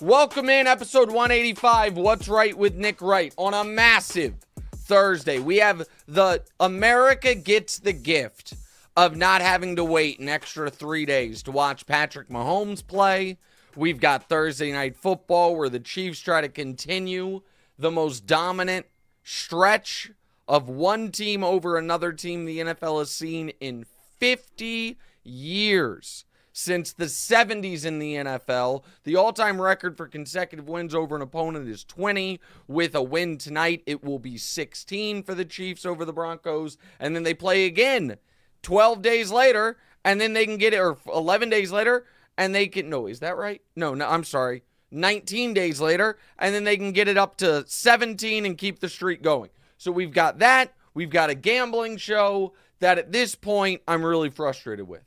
Welcome in episode 185, What's Right with Nick Wright. On a massive Thursday, we have the America gets the gift of not having to wait an extra 3 days to watch Patrick Mahomes play. We've got Thursday Night Football where the Chiefs try to continue the most dominant stretch of one team over another team the NFL has seen in 50 years. Since the 70s in the NFL, the all-time record for consecutive wins over an opponent is 20. With a win tonight, it will be 16 for the Chiefs over the Broncos. And then they play again 12 days later, and then they can get it, or 11 days later, and they can, no, is that right? No, I'm sorry. 19 days later, and then they can get it up to 17 and keep the streak going. So we've got that. We've got a gambling show that at this point I'm really frustrated with.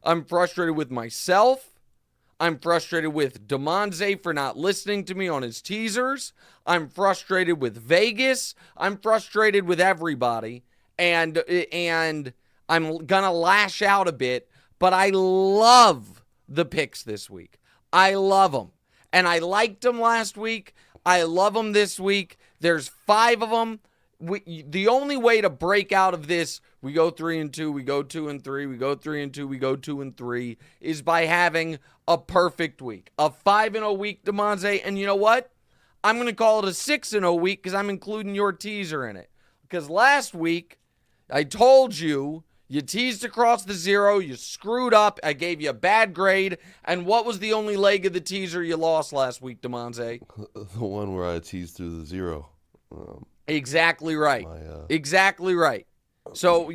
I'm frustrated with myself. I'm frustrated with Damonza for not listening to me on his teasers. I'm frustrated with Vegas. I'm frustrated with everybody. And I'm going to lash out a bit, but I love the picks this week. I love them. And I liked them last week. I love them this week. There's 5 of them. The only way to break out of this, we go 3-2, we go 2-3, we go 3-2, we go 2-3, is by having a perfect week. A 5-0 week, Damonza. And you know what? I'm going to call it a 6-0 week because I'm including your teaser in it. Because last week, I told you, you teased across the 0, you screwed up, I gave you a bad grade, and what was the only leg of the teaser you lost last week, Damonza? The one where I teased through the 0. Exactly right. Exactly right. So,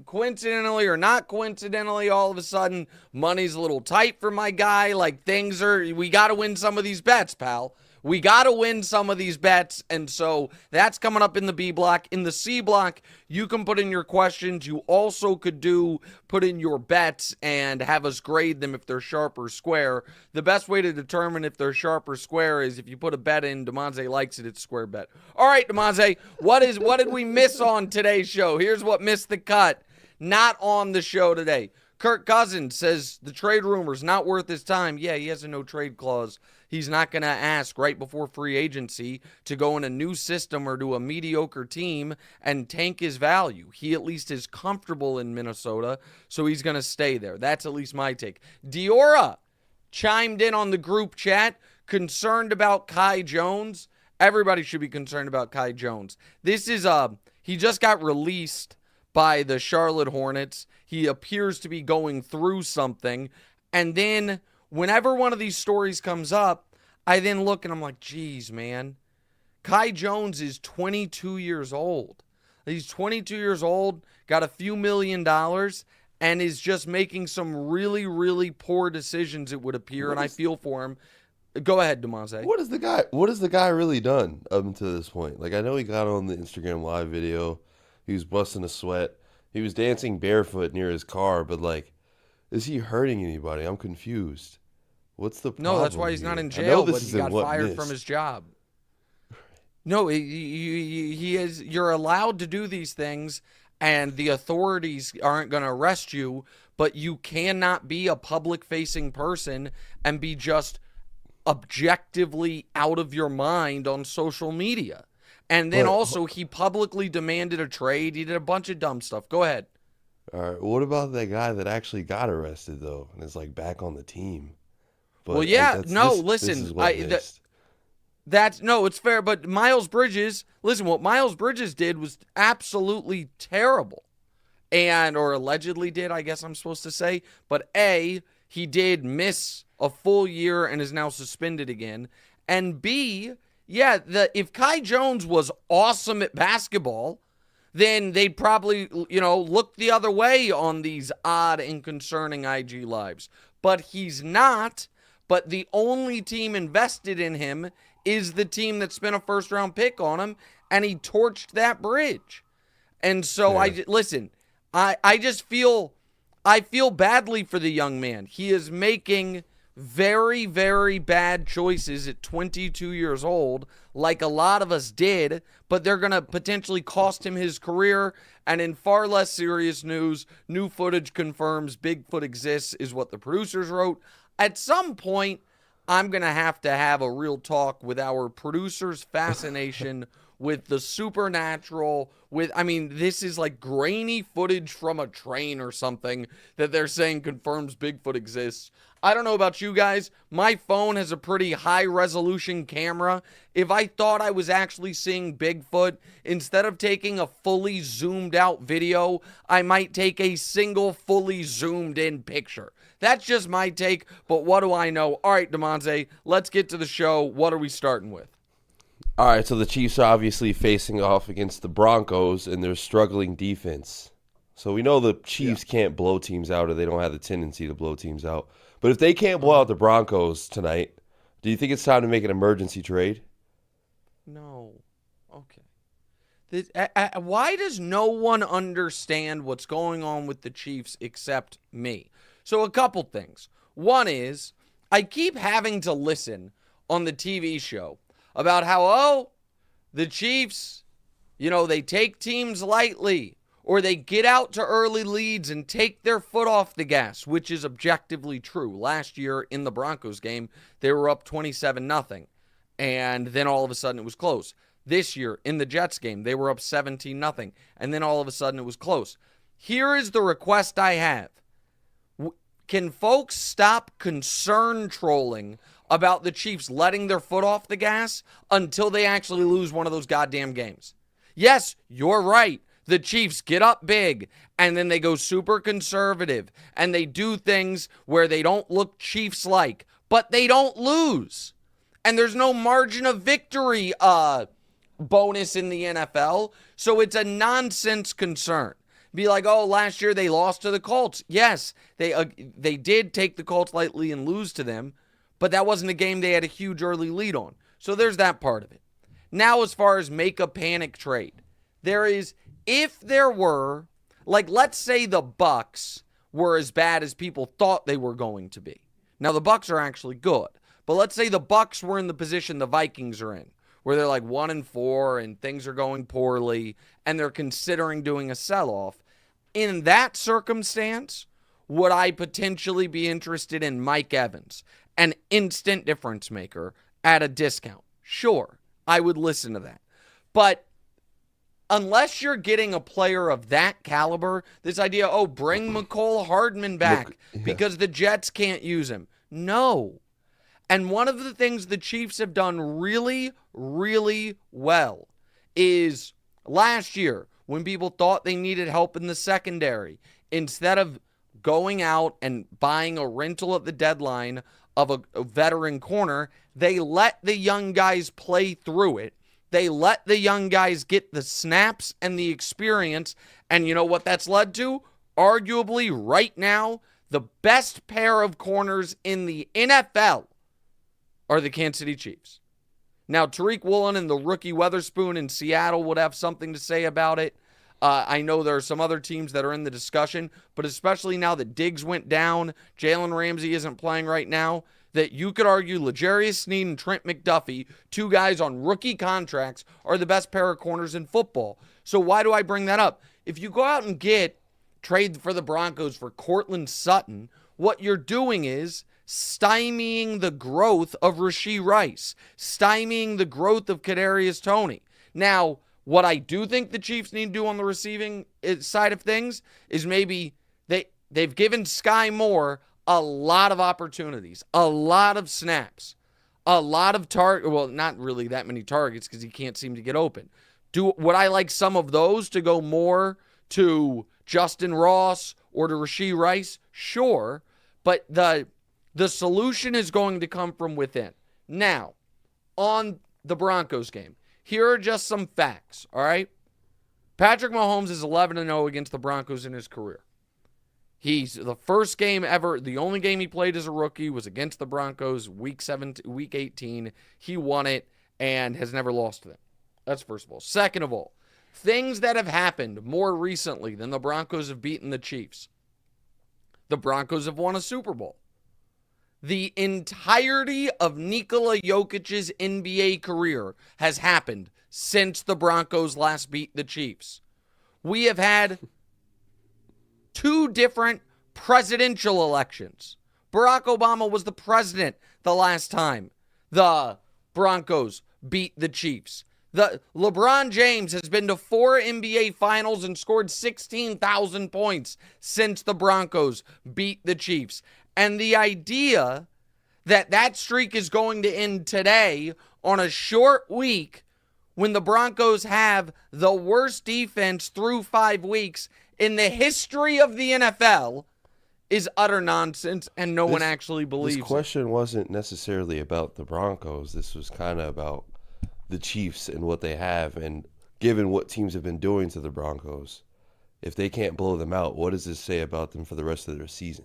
coincidentally or not coincidentally, all of a sudden, money's a little tight for my guy. Like, we got to win some of these bets, pal. We got to win some of these bets, and so that's coming up in the B block. In the C block, you can put in your questions. You also could put in your bets and have us grade them if they're sharp or square. The best way to determine if they're sharp or square is if you put a bet in, Damonza likes it, it's square bet. All right, Damonza, what did we miss on today's show? Here's what missed the cut. Not on the show today. Kirk Cousins says the trade rumor's not worth his time. Yeah, he has a no-trade clause. He's not going to ask right before free agency to go in a new system or to a mediocre team and tank his value. He at least is comfortable in Minnesota, so he's going to stay there. That's at least my take. Diora chimed in on the group chat, concerned about Kai Jones. Everybody should be concerned about Kai Jones. This is he just got released by the Charlotte Hornets. He appears to be going through something. And then whenever one of these stories comes up, I then look and I'm like, geez, man. Kai Jones is 22 years old. He's 22 years old, got a few $1 million, and is just making some really, really poor decisions, it would appear, and I feel for him. Go ahead, Damonza. What has the guy really done up until this point? Like, I know he got on the Instagram live video. He was busting a sweat. He was dancing barefoot near his car, but, like, is he hurting anybody? I'm confused. What's the problem? No, that's why he's not in jail, but he got fired from his job. No, he is. You're allowed to do these things, and the authorities aren't going to arrest you, but you cannot be a public-facing person and be just objectively out of your mind on social media. And then also, he publicly demanded a trade. He did a bunch of dumb stuff. Go ahead. All right. What about that guy that actually got arrested, though, and is, like, back on the team? But well, yeah. Listen. It's fair. But Miles Bridges, listen, what Miles Bridges did was absolutely terrible. Or allegedly did, I guess I'm supposed to say. But A, he did miss a full year and is now suspended again. And B, yeah, if Kai Jones was awesome at basketball, then they'd probably, look the other way on these odd and concerning IG lives. But he's not. But the only team invested in him is the team that spent a first-round pick on him, and he torched that bridge. And so, yeah. I just feel badly for the young man. He is making very, very bad choices at 22 years old, like a lot of us did, but they're going to potentially cost him his career. And in far less serious news, new footage confirms Bigfoot exists, is what the producers wrote. At some point, I'm going to have a real talk with our producer's fascination with the supernatural. This is like grainy footage from a train or something that they're saying confirms Bigfoot exists. I don't know about you guys. My phone has a pretty high resolution camera. If I thought I was actually seeing Bigfoot, instead of taking a fully zoomed out video, I might take a single fully zoomed in picture. That's just my take, but what do I know? All right, Damonza, let's get to the show. What are we starting with? All right, so the Chiefs are obviously facing off against the Broncos and their struggling defense. So we know the Chiefs can't blow teams out, or they don't have the tendency to blow teams out. But if they can't blow out the Broncos tonight, do you think it's time to make an emergency trade? No. Okay. Why does no one understand what's going on with the Chiefs except me? So a couple things. One is, I keep having to listen on the TV show about how, the Chiefs, they take teams lightly, or they get out to early leads and take their foot off the gas, which is objectively true. Last year in the Broncos game, they were up 27-0, and then all of a sudden it was close. This year in the Jets game, they were up 17-0, and then all of a sudden it was close. Here is the request I have. Can folks stop concern trolling about the Chiefs letting their foot off the gas until they actually lose one of those goddamn games? Yes, you're right. The Chiefs get up big, and then they go super conservative, and they do things where they don't look Chiefs-like, but they don't lose. And there's no margin of victory bonus in the NFL, so it's a nonsense concern. Be like, last year they lost to the Colts. Yes, they did take the Colts lightly and lose to them, but that wasn't a game they had a huge early lead on. So there's that part of it. Now, as far as make a panic trade, if there were, let's say the Bucs were as bad as people thought they were going to be. Now, the Bucs are actually good, but let's say the Bucs were in the position the Vikings are in, where they're 1-4 and things are going poorly, and they're considering doing a sell-off. In that circumstance, would I potentially be interested in Mike Evans, an instant difference maker at a discount? Sure, I would listen to that. But unless you're getting a player of that caliber, this idea, bring McCole Hardman back because the Jets can't use him. No. And one of the things the Chiefs have done really, really well is last year, when people thought they needed help in the secondary, instead of going out and buying a rental at the deadline of a veteran corner, they let the young guys play through it. They let the young guys get the snaps and the experience. And you know what that's led to? Arguably, right now, the best pair of corners in the NFL are the Kansas City Chiefs. Now, Tariq Woolen and the rookie Weatherspoon in Seattle would have something to say about it. I know there are some other teams that are in the discussion, but especially now that Diggs went down, Jalen Ramsey isn't playing right now, that you could argue L'Jarius Sneed and Trent McDuffie, two guys on rookie contracts, are the best pair of corners in football. So why do I bring that up? If you go out and trade for the Broncos for Cortland Sutton, what you're doing is stymieing the growth of Rashee Rice, stymieing the growth of Kadarius Toney. Now, what I do think the Chiefs need to do on the receiving side of things is maybe they've given Sky Moore a lot of opportunities, a lot of snaps, a lot of not really that many targets because he can't seem to get open. Would I like some of those to go more to Justin Ross or to Rashee Rice? Sure, but the solution is going to come from within. Now, on the Broncos game, here are just some facts, all right? Patrick Mahomes is 11-0 against the Broncos in his career. He's the first game ever, the only game he played as a rookie was against the Broncos, week 18. He won it and has never lost to them. That's first of all. Second of all, things that have happened more recently than the Broncos have beaten the Chiefs. The Broncos have won a Super Bowl. The entirety of Nikola Jokic's NBA career has happened since the Broncos last beat the Chiefs. We have had 2 different presidential elections. Barack Obama was the president the last time the Broncos beat the Chiefs. The LeBron James has been to 4 NBA Finals and scored 16,000 points since the Broncos beat the Chiefs. And the idea that that streak is going to end today on a short week when the Broncos have the worst defense through 5 weeks in the history of the NFL is utter nonsense, and no one actually believes it. This question wasn't necessarily about the Broncos. This was kind of about the Chiefs and what they have, and given what teams have been doing to the Broncos, if they can't blow them out, what does this say about them for the rest of their season?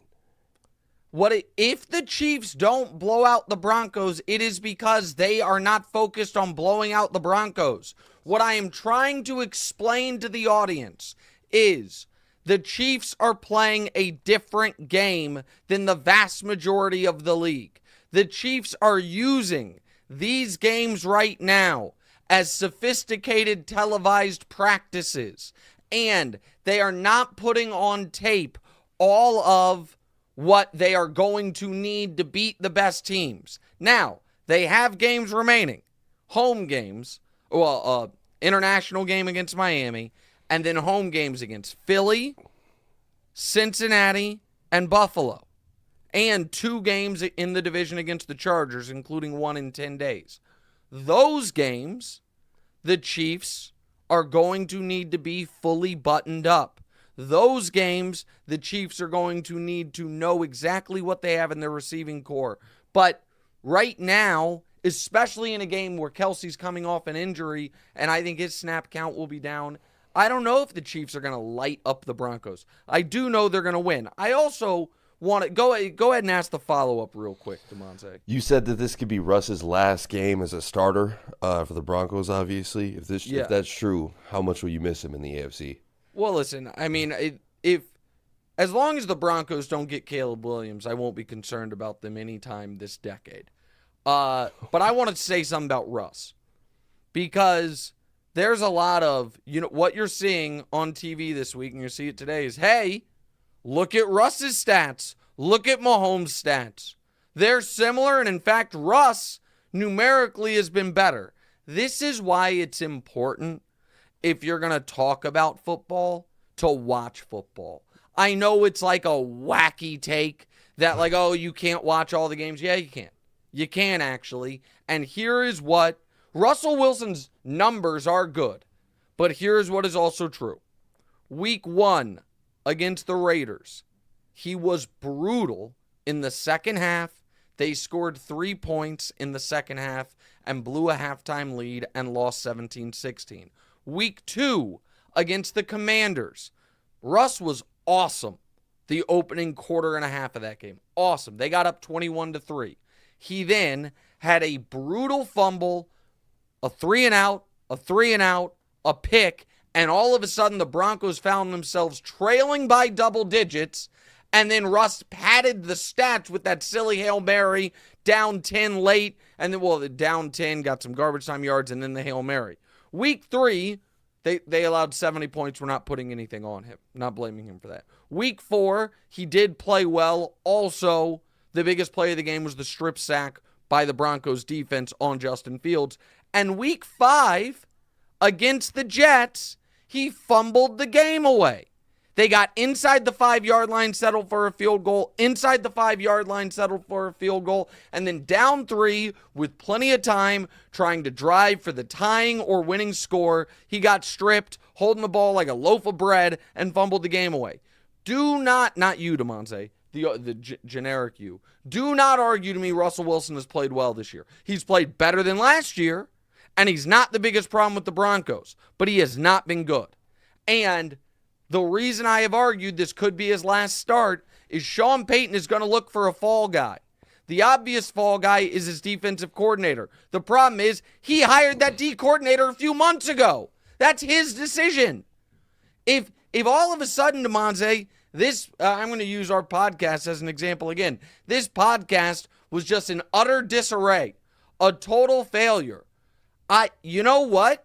If the Chiefs don't blow out the Broncos, it is because they are not focused on blowing out the Broncos. What I am trying to explain to the audience is the Chiefs are playing a different game than the vast majority of the league. The Chiefs are using these games right now as sophisticated televised practices, and they are not putting on tape all of what they are going to need to beat the best teams. Now, they have games remaining. Home games, international game against Miami, and then home games against Philly, Cincinnati, and Buffalo. And 2 games in the division against the Chargers, including 1 in 10 days. Those games, the Chiefs are going to need to be fully buttoned up. Those games, the Chiefs are going to need to know exactly what they have in their receiving core. But right now, especially in a game where Kelsey's coming off an injury, and I think his snap count will be down, I don't know if the Chiefs are going to light up the Broncos. I do know they're going to win. I also want to go ahead and ask the follow-up real quick, Damonza. You said that this could be Russ's last game as a starter for the Broncos, obviously. If that's true, how much will you miss him in the AFC? Well, listen, I mean, as long as the Broncos don't get Caleb Williams, I won't be concerned about them anytime this decade. But I wanted to say something about Russ, because there's a lot of, what you're seeing on TV this week, and you see it today, is, hey, look at Russ's stats. Look at Mahomes' stats. They're similar, and in fact, Russ numerically has been better. This is why it's important, if you're going to talk about football, to watch football. I know it's like a wacky take that like, oh, you can't watch all the games. Yeah, you can. You can actually. And here is what Russell Wilson's numbers are good. But here's what is also true. Week 1 against the Raiders, he was brutal in the second half. They scored 3 points in the second half and blew a halftime lead and lost 17-16. Week 2 against the Commanders, Russ was awesome the opening quarter and a half of that game. Awesome. They got up 21-3. He then had a brutal fumble, a 3-and-out, a pick, and all of a sudden the Broncos found themselves trailing by double digits, and then Russ padded the stats with that silly Hail Mary, down 10 late, and then, the down 10, got some garbage time yards, and then the Hail Mary. Week 3, they allowed 70 points. We're not putting anything on him. Not blaming him for that. Week 4, he did play well. Also, the biggest play of the game was the strip sack by the Broncos defense on Justin Fields. And week 5, against the Jets, he fumbled the game away. They got inside the 5-yard line, settled for a field goal, inside the 5-yard line, settled for a field goal, and then down 3 with plenty of time trying to drive for the tying or winning score. He got stripped, holding the ball like a loaf of bread, and fumbled the game away. Do not you, Damonza, the generic you, do not argue to me Russell Wilson has played well this year. He's played better than last year, and he's not the biggest problem with the Broncos, but he has not been good. And the reason I have argued this could be his last start is Sean Payton is going to look for a fall guy. The obvious fall guy is his defensive coordinator. The problem is he hired that D coordinator a few months ago. That's his decision. If all of a sudden, Damonza, this, I'm going to use our podcast as an example again. This podcast was just an utter disarray, a total failure. You know what?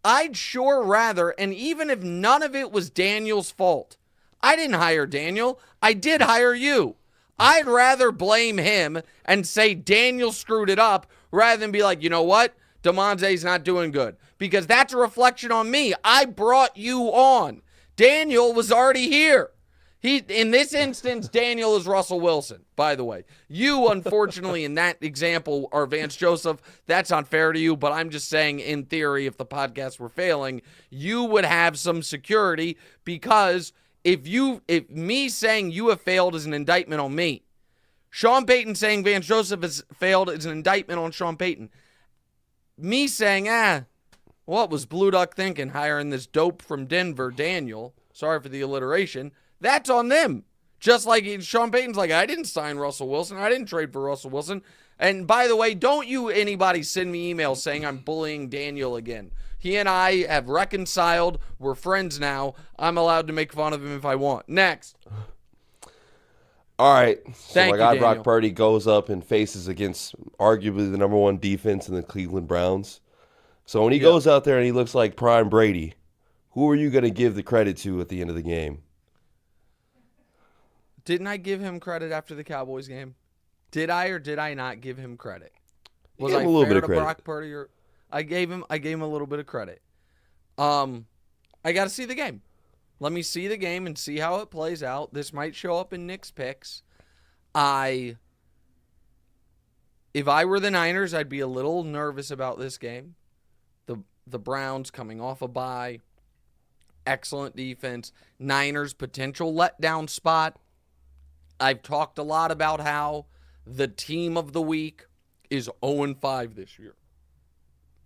I'd sure rather, and even if none of it was Daniel's fault, I didn't hire Daniel. I did hire you. I'd rather blame him and say Daniel screwed it up rather than be like, you know what? Damonza's not doing good. Because that's a reflection on me. I brought you on. Daniel was already here. In this instance, Daniel is Russell Wilson, by the way. You, unfortunately, in that example, are Vance Joseph. That's unfair to you, but I'm just saying, in theory, if the podcast were failing, you would have some security because if me saying you have failed is an indictment on me, Sean Payton saying Vance Joseph has failed is an indictment on Sean Payton. Me saying, what was Blue Duck thinking hiring this dope from Denver, Daniel? Sorry for the alliteration. That's on them. Just like Sean Payton's like, I didn't sign Russell Wilson. I didn't trade for Russell Wilson. And by the way, don't you anybody send me emails saying I'm bullying Daniel again. He and I have reconciled. We're friends now. I'm allowed to make fun of him if I want. Next. All right. So Thank my you, guy Daniel. Brock Purdy goes up and faces against arguably the number one defense in the Cleveland Browns. So when he goes out there and he looks like prime Brady, who are you going to give the credit to at the end of the game? Didn't I give him credit after the Cowboys game? Did I or did I not give him credit? Was I a little fair bit of to credit. Brock Purdy? Or I gave him a little bit of credit. I got to see the game. Let me see the game and see how it plays out. This might show up in Nick's picks. If I were the Niners, I'd be a little nervous about this game. The Browns coming off a bye, excellent defense. Niners potential letdown spot. I've talked a lot about how the team of the week is 0-5 this year.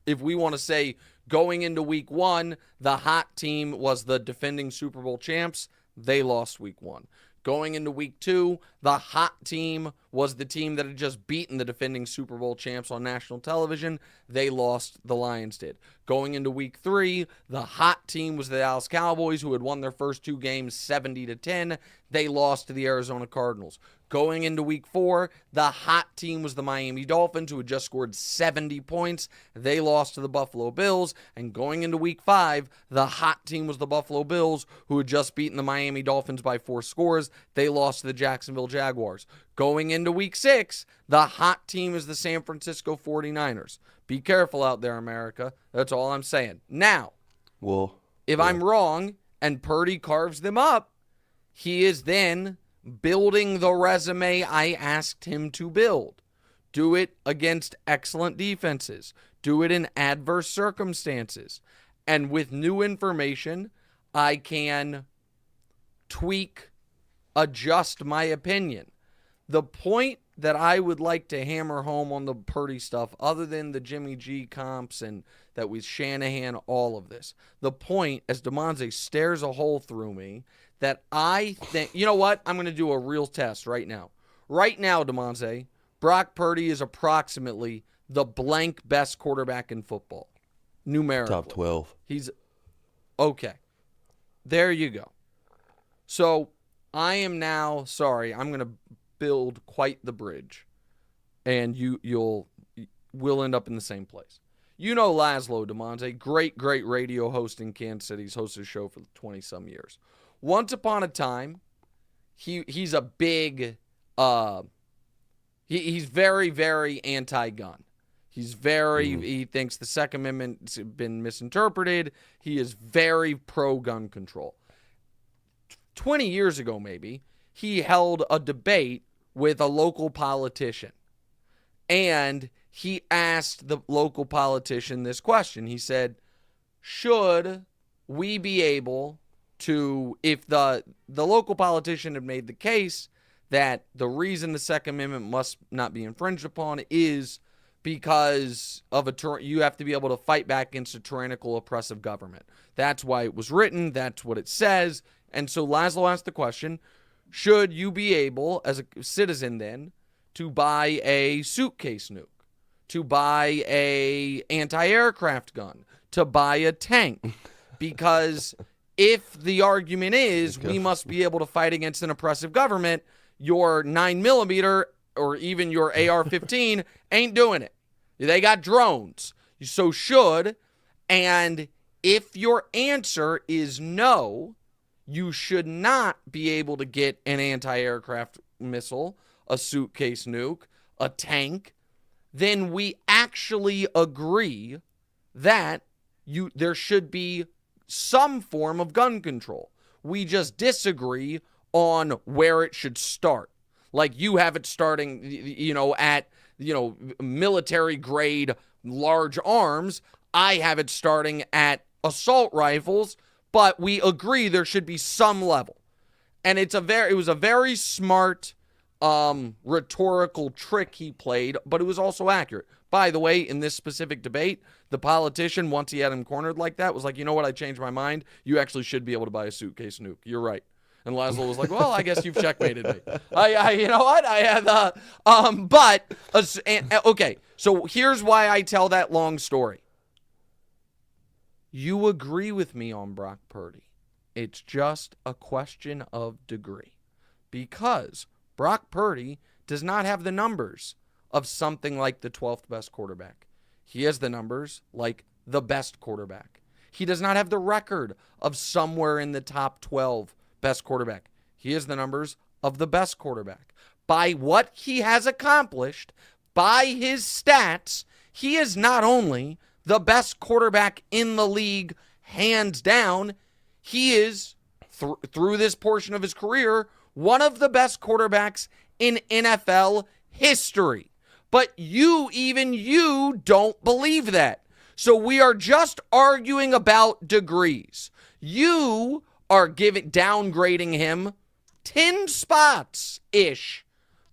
If we want to say going into week 1, the hot team was the defending Super Bowl champs, they lost week 1. Going into week 2, the hot team was the team that had just beaten the defending Super Bowl champs on national television. They lost, the Lions did. Going into week 3, the hot team was the Dallas Cowboys, who had won their first 2 games 70-10. They lost to the Arizona Cardinals. Going into week 4, the hot team was the Miami Dolphins, who had just scored 70 points. They lost to the Buffalo Bills. And going into week 5, the hot team was the Buffalo Bills, who had just beaten the Miami Dolphins by 4 scores. They lost to the Jacksonville Jaguars. Going into week 6, the hot team is the San Francisco 49ers. Be careful out there, America. That's all I'm saying. Now, if I'm wrong and Purdy carves them up, he is then building the resume I asked him to build. Do it against excellent defenses. Do it in adverse circumstances. And with new information, I can tweak, adjust my opinion. The point that I would like to hammer home on the Purdy stuff, other than the Jimmy G comps and that with Shanahan, all of this, the point, as Damonza stares a hole through me, that I think, you know what? I'm going to do a real test right now. Right now, Damonza, Brock Purdy is approximately the blank best quarterback in football. Numerically. Top 12. He's okay. There you go. So I am now, sorry, I'm going to build quite the bridge. And we'll end up in the same place. You know Laszlo, Damonza, great radio host in Kansas City. He's hosted a show for 20-some years. Once upon a time, he's a big, he's very, very anti-gun. He thinks the Second Amendment's been misinterpreted. He is very pro-gun control. 20 years ago, maybe, he held a debate with a local politician. And he asked the local politician this question. He said, should we be able to, if the local politician had made the case that the reason the Second Amendment must not be infringed upon is because of you have to be able to fight back against a tyrannical, oppressive government. That's why it was written. That's what it says. And so Laszlo asked the question, should you be able, as a citizen then, to buy a suitcase nuke, to buy a anti-aircraft gun, to buy a tank? Because if the argument is we must be able to fight against an oppressive government, your 9mm or even your AR-15 ain't doing it. They got drones. So should, and if your answer is no, you should not be able to get an anti-aircraft missile, a suitcase nuke, a tank, then we actually agree that there should be some form of gun control. We just disagree on where it should start. Like you have it starting, at, military grade large arms. I have it starting at assault rifles, but we agree there should be some level. And it was a very smart rhetorical trick he played, but it was also accurate. By the way, in this specific debate, the politician, once he had him cornered like that, was like, you know what, I changed my mind. You actually should be able to buy a suitcase nuke. You're right. And Laszlo was like, well, I guess you've checkmated me. You know what? I had, okay, so here's why I tell that long story. You agree with me on Brock Purdy. It's just a question of degree. Because Brock Purdy does not have the numbers of something like the 12th best quarterback. He has the numbers like the best quarterback. He does not have the record of somewhere in the top 12 best quarterback. He has the numbers of the best quarterback. By what he has accomplished, by his stats, he is not only the best quarterback in the league, hands down, he is, through this portion of his career, one of the best quarterbacks in NFL history. But you don't believe that. So we are just arguing about degrees. You are downgrading him 10 spots-ish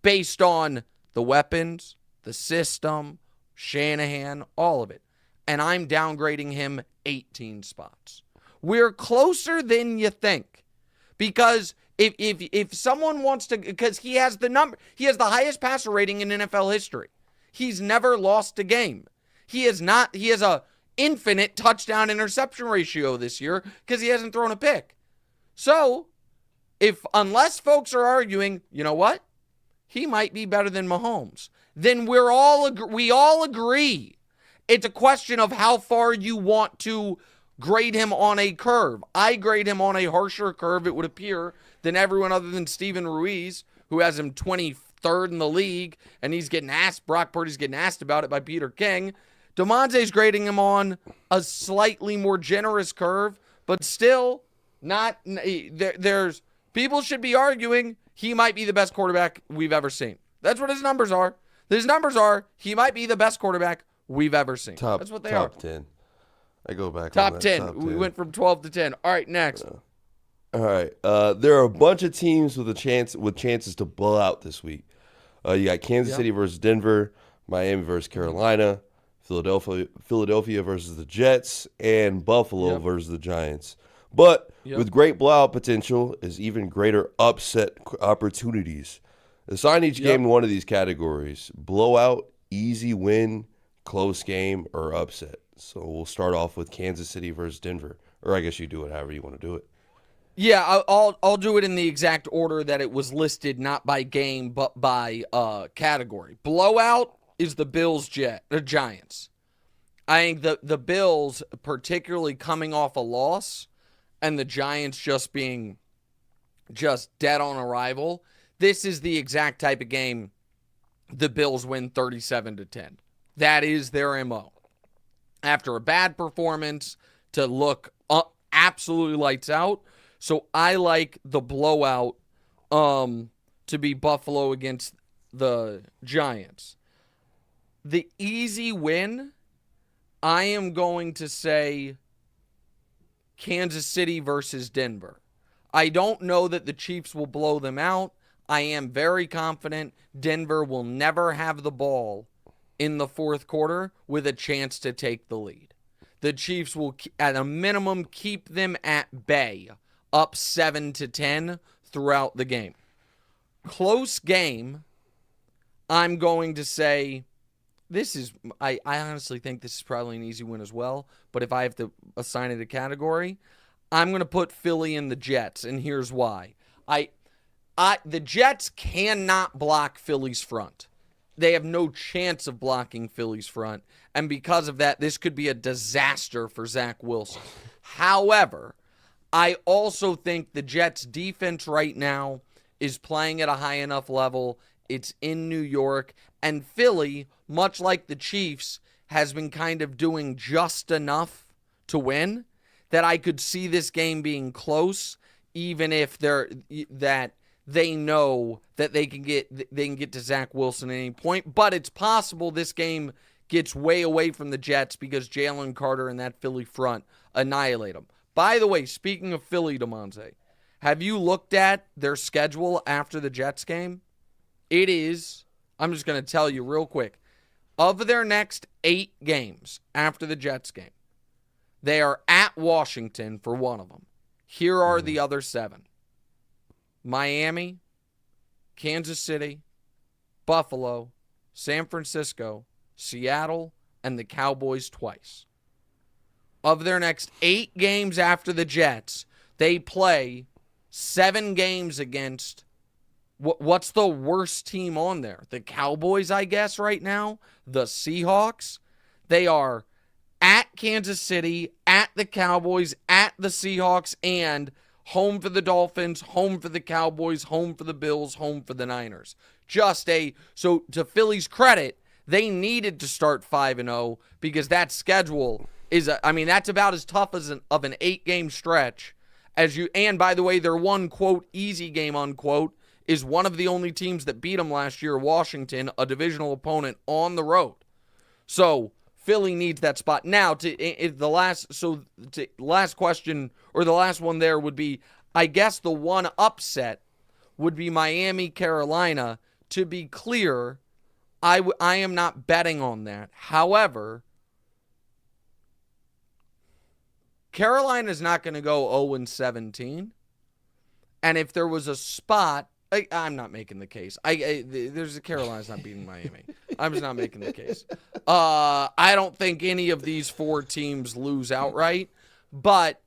based on the weapons, the system, Shanahan, all of it. And I'm downgrading him 18 spots. We're closer than you think. Because if someone wants to, because he has the highest passer rating in NFL history. He's never lost a game. He has a infinite touchdown interception ratio this year because he hasn't thrown a pick. So, unless folks are arguing, you know what? He might be better than Mahomes. Then we all agree. It's a question of how far you want to grade him on a curve. I grade him on a harsher curve, it would appear, than everyone other than Steven Ruiz, who has him 23rd in the league, and Brock Purdy's getting asked about it by Peter King. Damonza's grading him on a slightly more generous curve, but still people should be arguing he might be the best quarterback we've ever seen. That's what his numbers are. His numbers are he might be the best quarterback we've ever seen. That's what they are. Top 10. I go back top on that. 10. Top 10. We went from 12 to 10. All right, next. All right. There are a bunch of teams with chances to blow out this week. You got Kansas City versus Denver, Miami versus Carolina, Philadelphia versus the Jets, and Buffalo versus the Giants. But with great blowout potential is even greater upset opportunities. Assign each game to one of these categories: blowout, easy win, close game, or upset. So we'll start off with Kansas City versus Denver. Or I guess you do it however you want to do it. Yeah, I'll do it in the exact order that it was listed, not by game, but by category. Blowout is the Giants. I think the Bills, particularly coming off a loss, and the Giants just being just dead on arrival, this is the exact type of game the Bills win 37-10. That is their MO. After a bad performance, to look absolutely lights out. So I like the blowout to be Buffalo against the Giants. The easy win, I am going to say Kansas City versus Denver. I don't know that the Chiefs will blow them out. I am very confident Denver will never have the ball in the fourth quarter with a chance to take the lead. The Chiefs will, at a minimum, keep them at bay, up 7-10 throughout the game. Close game, I'm going to say I honestly think this is probably an easy win as well, but if I have to assign it a category, I'm going to put Philly and the Jets, and here's why. The Jets cannot block Philly's front. They have no chance of blocking Philly's front, and because of that, this could be a disaster for Zach Wilson. However, I also think the Jets' defense right now is playing at a high enough level. It's in New York. And Philly, much like the Chiefs, has been kind of doing just enough to win that I could see this game being close, even if they know that they can get to Zach Wilson at any point. But it's possible this game gets way away from the Jets because Jalen Carter and that Philly front annihilate them. By the way, speaking of Philly, Damonza, have you looked at their schedule after the Jets game? It is, I'm just going to tell you real quick, of their next 8 games after the Jets game, they are at Washington for one of them. Here are the other 7. Miami, Kansas City, Buffalo, San Francisco, Seattle, and the Cowboys twice. Of their next 8 games after the Jets, they play 7 games against what's the worst team on there? The Cowboys, I guess, right now. The Seahawks. They are at Kansas City, at the Cowboys, at the Seahawks, and home for the Dolphins, home for the Cowboys, home for the Bills, home for the Niners. So to Philly's credit, they needed to start 5-0 because that schedule is, that's about as tough as an 8-game stretch as you, and by the way, their one, quote, easy game, unquote, is one of the only teams that beat them last year, Washington, a divisional opponent on the road. So Philly needs that spot. Now, last question, or the last one there would be, I guess the one upset would be Miami, Carolina. To be clear, I am not betting on that. However, Carolina's not going to go 0-17. And if there was a spot, I'm not making the case. Carolina's not beating Miami. I'm just not making the case. I don't think any of these 4 teams lose outright, but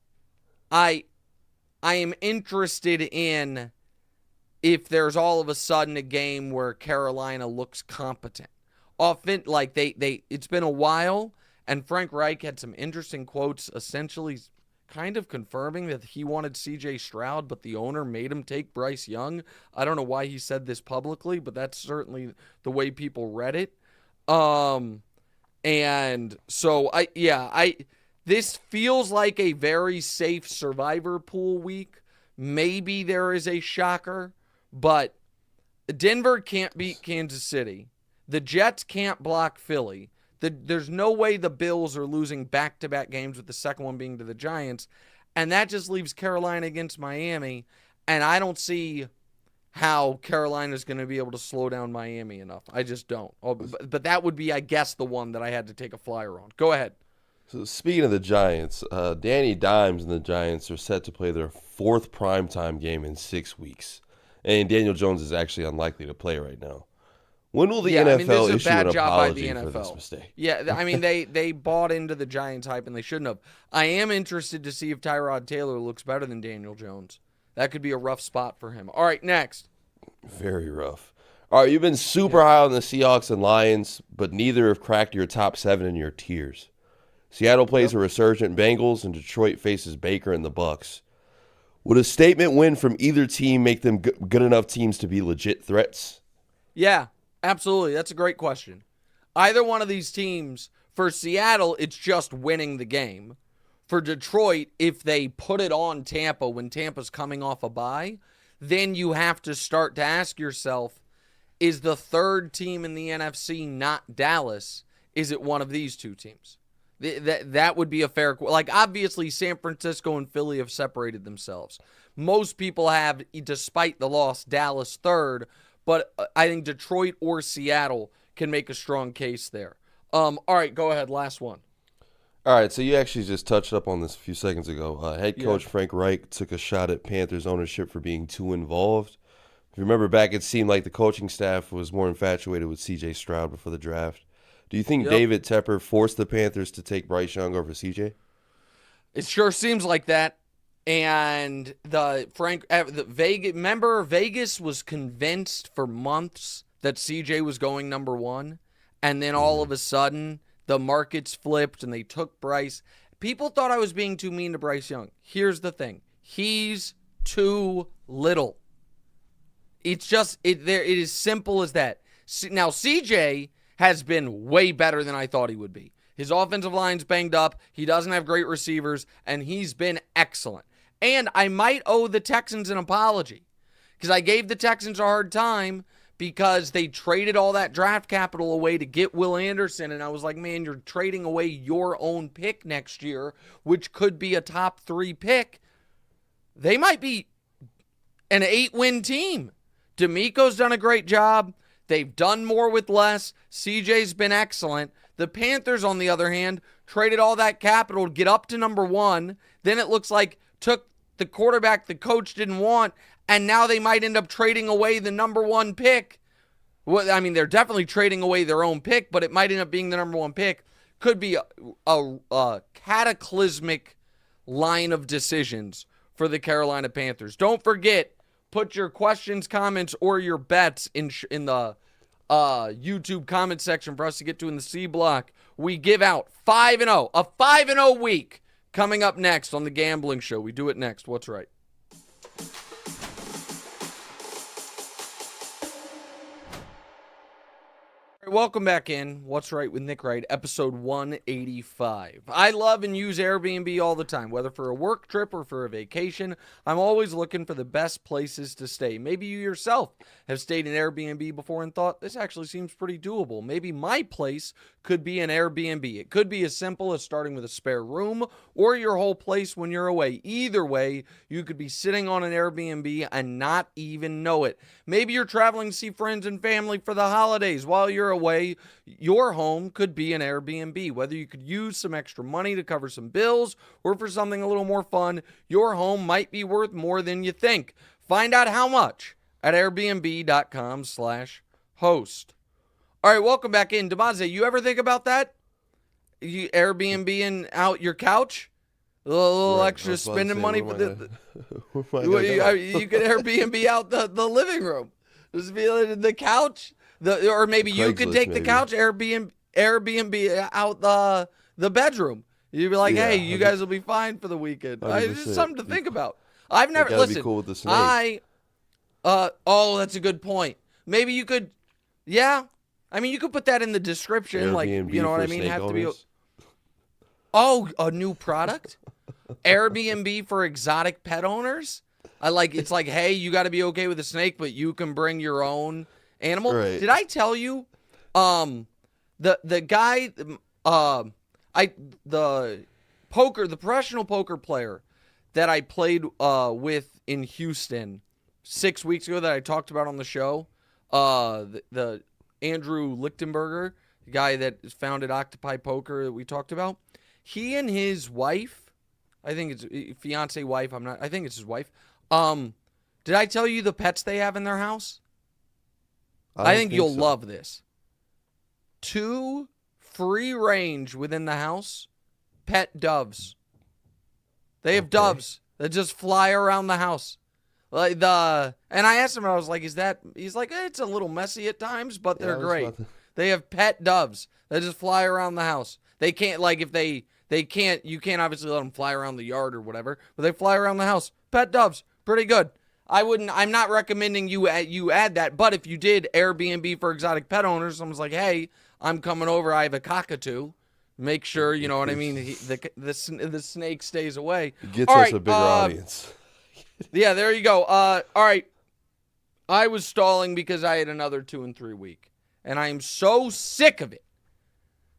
I am interested in if there's all of a sudden a game where Carolina looks competent. Often, it's been a while, and Frank Reich had some interesting quotes, essentially kind of confirming that he wanted CJ Stroud, but the owner made him take Bryce Young. I don't know why he said this publicly, but that's certainly the way people read it. And so this feels like a very safe survivor pool week. Maybe there is a shocker, but Denver can't beat Kansas City. The Jets can't block Philly. There's no way the Bills are losing back-to-back games, with the second one being to the Giants. And that just leaves Carolina against Miami. And I don't see how Carolina's going to be able to slow down Miami enough. I just don't. But that would be, I guess, the one that I had to take a flyer on. Go ahead. So speaking of the Giants, Danny Dimes and the Giants are set to play their 4th primetime game in 6 weeks. And Daniel Jones is actually unlikely to play right now. When will the NFL issue an apology for this mistake? Yeah, they bought into the Giants hype, and they shouldn't have. I am interested to see if Tyrod Taylor looks better than Daniel Jones. That could be a rough spot for him. All right, next. Very rough. All right, you've been super high on the Seahawks and Lions, but neither have cracked your top 7 in your tiers. Seattle plays a resurgent Bengals, and Detroit faces Baker and the Bucks. Would a statement win from either team make them good enough teams to be legit threats? Yeah. Absolutely. That's a great question. Either one of these teams, for Seattle, it's just winning the game. For Detroit, if they put it on Tampa when Tampa's coming off a bye, then you have to start to ask yourself, is the third team in the NFC not Dallas? Is it one of these 2 teams? That would be a fair question. Like, obviously, San Francisco and Philly have separated themselves. Most people have, despite the loss, Dallas third. But I think Detroit or Seattle can make a strong case there. All right, go ahead. Last one. All right, so you actually just touched up on this a few seconds ago. Head coach Frank Reich took a shot at Panthers ownership for being too involved. If you remember back, it seemed like the coaching staff was more infatuated with CJ Stroud before the draft. Do you think David Tepper forced the Panthers to take Bryce Young over CJ? It sure seems like that. And Vegas was convinced for months that CJ was going number 1, and then all of a sudden the markets flipped and they took Bryce. People thought I was being too mean to Bryce Young. Here's the thing: he's too little. It's just it is simple as that. Now CJ has been way better than I thought he would be. His offensive line's banged up. He doesn't have great receivers, and he's been excellent. And I might owe the Texans an apology because I gave the Texans a hard time because they traded all that draft capital away to get Will Anderson, and I was like, man, you're trading away your own pick next year, which could be a top 3 pick. They might be an 8-win team. D'Amico's done a great job. They've done more with less. CJ's been excellent. The Panthers, on the other hand, traded all that capital to get up to number 1. Then it looks like took the quarterback the coach didn't want, and now they might end up trading away the number 1 pick. Well, I mean, they're definitely trading away their own pick, but it might end up being the number 1 pick. Could be a cataclysmic line of decisions for the Carolina Panthers. Don't forget, put your questions, comments, or your bets in the YouTube comment section for us to get to in the C block. We give out 5-0, a 5-0 week coming up next on the Gambling Show. We do it next. What's right? Welcome back in. What's Right with Nick Wright, episode 185. I love and use Airbnb all the time, whether for a work trip or for a vacation. I'm always looking for the best places to stay. Maybe you yourself have stayed in Airbnb before and thought, this actually seems pretty doable. Maybe my place could be an Airbnb. It could be as simple as starting with a spare room or your whole place when you're away. Either way, you could be sitting on an Airbnb and not even know it. Maybe you're traveling to see friends and family for the holidays. While you're away, your home could be an Airbnb. Whether you could use some extra money to cover some bills or for something a little more fun, your home might be worth more than you think. Find out how much at airbnb.com/host. All right, welcome back in. Damoza, you ever think about that? You Airbnb-ing out your couch? A little Right, extra spending money for you you could Airbnb out the living room. Just be the couch. Or maybe you could take the couch, Airbnb out the bedroom. You'd be like, hey, you guys will be fine for the weekend. It's just something to think about. I've never listened. Be cool with the snake. That's a good point. Maybe you could, yeah. I mean, you could put that in the description, Airbnb, like, you know what I mean? have owners? A new product? Airbnb for exotic pet owners? It's like, hey, you got to be okay with a snake, but you can bring your own animal. Right. Did I tell you the guy the professional poker player that I played with in Houston 6 weeks ago that I talked about on the show, the Andrew Lichtenberger, the guy that founded Octopi Poker that we talked about, he and his wife, I think it's fiance wife, I think it's his wife. Did I tell you the pets they have in their house? I think you'll love this. 2 free range within the house pet doves. They have doves that just fly around the house. And I asked him, I was like, he's like, it's a little messy at times, but they're great. They have pet doves that just fly around the house. They can't, if they can't, you can't obviously let them fly around the yard or whatever, but they fly around the house. Pet doves, pretty good. I'm not recommending you add that, but if you did Airbnb for exotic pet owners, someone's like, hey, I'm coming over, I have a cockatoo. Make sure, you know what I mean, the snake stays away. It gets us a bigger audience. Yeah, there you go. All right. I was stalling because I had another 2-3 week, and I am so sick of it.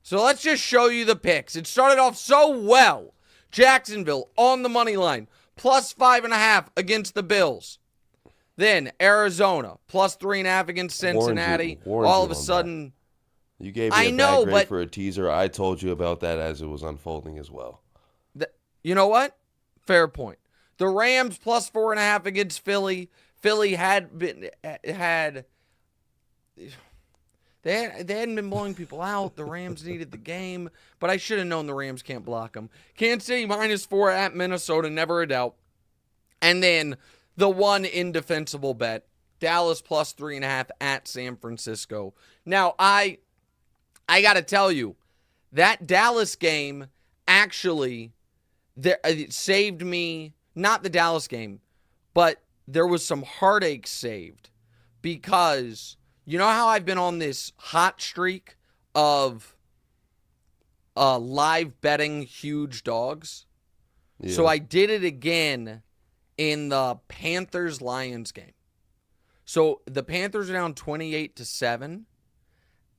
So let's just show you the picks. It started off so well. Jacksonville on the money line, plus 5.5 against the Bills. Then Arizona, plus 3.5 against Cincinnati. All of a sudden, you gave me a bad grade for a teaser. I told you about that as it was unfolding as well. You know what? Fair point. The Rams plus 4.5 against Philly. Philly they hadn't been blowing people out. The Rams needed the game, but I should have known the Rams can't block them. Kansas City minus 4 at Minnesota, never a doubt. And then the one indefensible bet, Dallas plus 3.5 at San Francisco. Now, I got to tell you, that Dallas game actually it saved me, not the Dallas game, but there was some heartache saved because you know how I've been on this hot streak of live betting huge dogs? Yeah. So I did it again in the Panthers-Lions game. So the Panthers are down 28-7,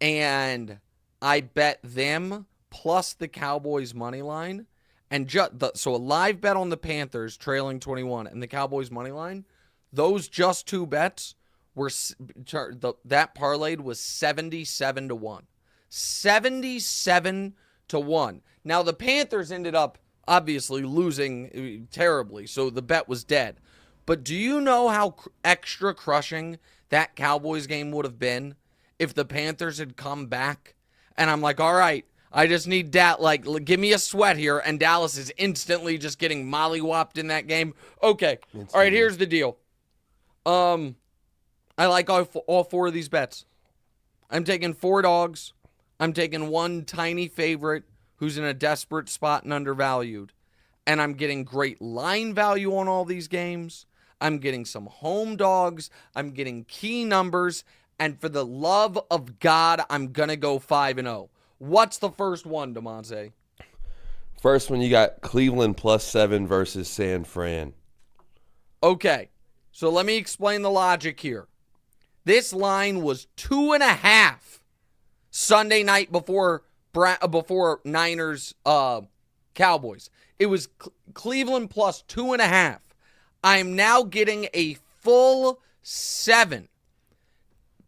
and I bet them plus the Cowboys money line, and so a live bet on the Panthers trailing 21 and the Cowboys money line. Those just two bets were that parlayed was 77-1, 77-1. Now the Panthers ended up obviously losing terribly, so the bet was dead. But do you know how extra crushing that Cowboys game would have been if the Panthers had come back? And I'm like, all right, I just need that. Like, give me a sweat here. And Dallas is instantly just getting mollywopped in that game. Okay. Instantly. All right, here's the deal. I like all four of these bets. I'm taking 4 dogs. I'm taking one tiny favorite who's in a desperate spot and undervalued. And I'm getting great line value on all these games. I'm getting some home dogs. I'm getting key numbers. And for the love of God, I'm going to go 5-0. What's the first one, Damonza? First one, you got Cleveland +7 versus San Fran. Okay, so let me explain the logic here. This line was 2.5 Sunday night before Niners Cowboys. It was Cleveland +2.5. I'm now getting a full 7.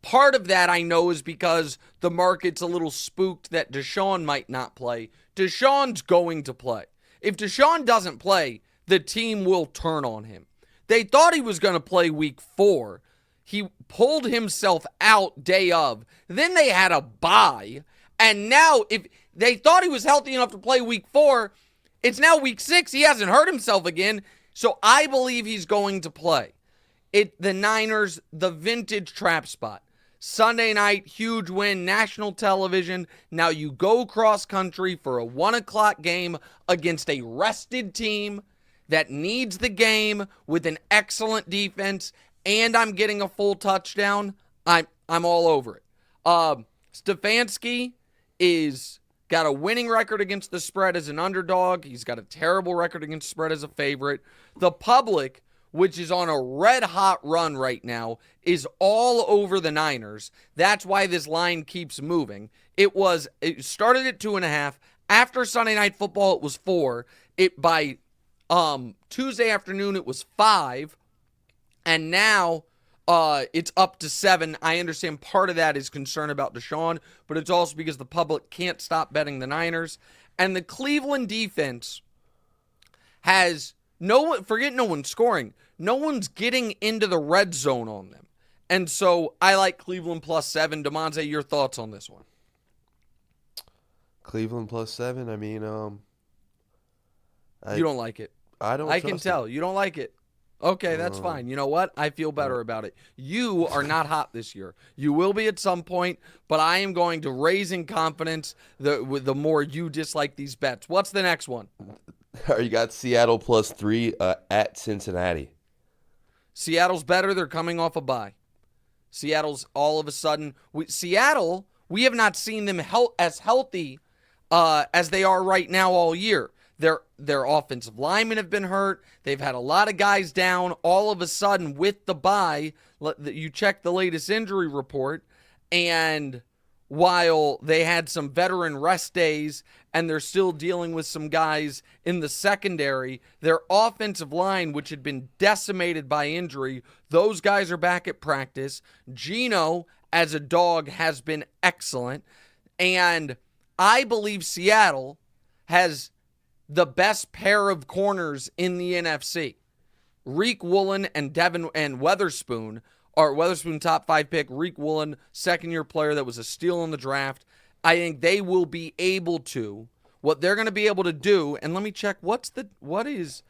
Part of that I know is because the market's a little spooked that Deshaun might not play. Deshaun's going to play. If Deshaun doesn't play, the team will turn on him. They thought he was going to play week 4. He pulled himself out day of. Then they had a bye. And now if they thought he was healthy enough to play week 4, it's now week 6. He hasn't hurt himself again. So I believe he's going to play. The Niners, the vintage trap spot. Sunday night, huge win, national television. Now you go cross country for a 1 o'clock game against a rested team that needs the game with an excellent defense, and I'm getting a full touchdown. I'm all over it. Stefanski is got a winning record against the spread as an underdog. He's got a terrible record against the spread as a favorite. The public, which is on a red-hot run right now, is all over the Niners. That's why this line keeps moving. It started at 2.5. After Sunday Night Football, it was 4. By Tuesday afternoon, it was 5. And now it's up to 7. I understand part of that is concern about Deshaun, but it's also because the public can't stop betting the Niners. And the Cleveland defense has forget no one's scoring. No one's getting into the red zone on them. And so I like Cleveland +7. Damonza, your thoughts on this one? Cleveland +7. I mean, you don't like it. I can tell. You don't like it. Okay, that's fine. You know what? I feel better about it. You are not hot this year. You will be at some point, but I am going to raise in confidence the more you dislike these bets. What's the next one? You got Seattle +3 at Cincinnati. Seattle's better. They're coming off a bye. Seattle's all of a sudden. We have not seen them as healthy as they are right now all year. Their offensive linemen have been hurt. They've had a lot of guys down. All of a sudden, with the bye, you check the latest injury report, and while they had some veteran rest days and they're still dealing with some guys in the secondary, their offensive line, which had been decimated by injury, those guys are back at practice. Geno, as a dog, has been excellent. And I believe Seattle has the best pair of corners in the NFC. Reek Woolen and Weatherspoon top 5 pick. Reek Woolen, second-year player that was a steal in the draft. I think they will be able to, what they're going to be able to do, and let me check, what is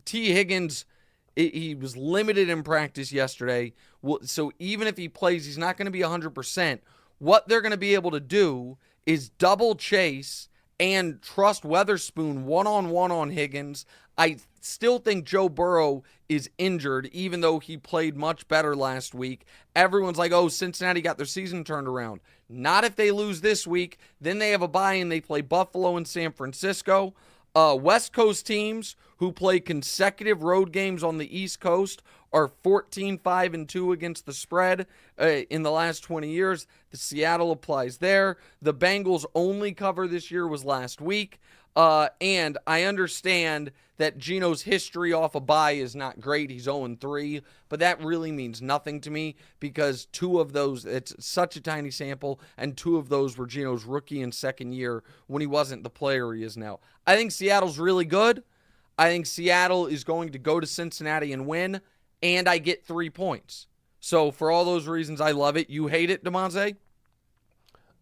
T. Higgins, he was limited in practice yesterday, so even if he plays, he's not going to be 100%. What they're going to be able to do is double chase and trust Weatherspoon one-on-one on Higgins. I still think Joe Burrow is injured, even though he played much better last week. Everyone's like, oh, Cincinnati got their season turned around. Not if they lose this week. Then they have a bye and they play Buffalo and San Francisco. West Coast teams who play consecutive road games on the East Coast are 14-5-2 against the spread in the last 20 years. The Seattle applies there. The Bengals' only cover this year was last week. And I understand that Geno's history off a bye is not great. He's 0-3, but that really means nothing to me because two of those, it's such a tiny sample, and two of those were Geno's rookie and second year when he wasn't the player he is now. I think Seattle's really good. I think Seattle is going to go to Cincinnati and win, and I get 3 points. So for all those reasons, I love it. You hate it, Damonza?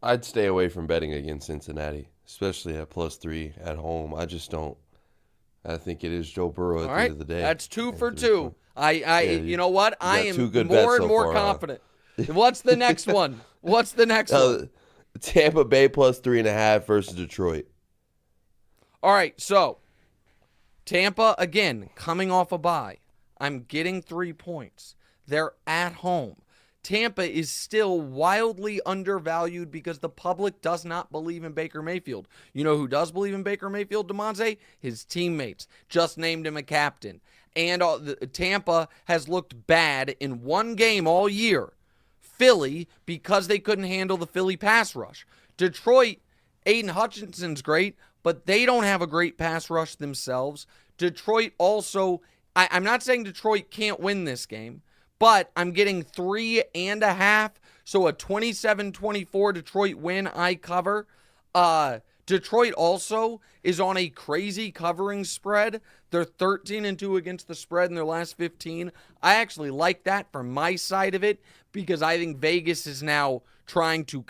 I'd stay away from betting against Cincinnati, especially at +3 at home. I just don't. I think it is Joe Burrow at the end of the day. That's 2 for 2. You know what? I am more and more confident. What's the next one? What's the next one? Tampa Bay +3.5 versus Detroit. All right, so Tampa, again, coming off a bye. I'm getting 3 points. They're at home. Tampa is still wildly undervalued because the public does not believe in Baker Mayfield. You know who does believe in Baker Mayfield, Damonza? His teammates. Just named him a captain. And Tampa has looked bad in one game all year. Philly, because they couldn't handle the Philly pass rush. Detroit, Aiden Hutchinson's great, but they don't have a great pass rush themselves. Detroit also, I'm not saying Detroit can't win this game, but I'm getting 3.5, so a 27-24 Detroit win, I cover. Detroit also is on a crazy covering spread. They're 13-2 against the spread in their last 15. I actually like that from my side of it because I think Vegas is now trying to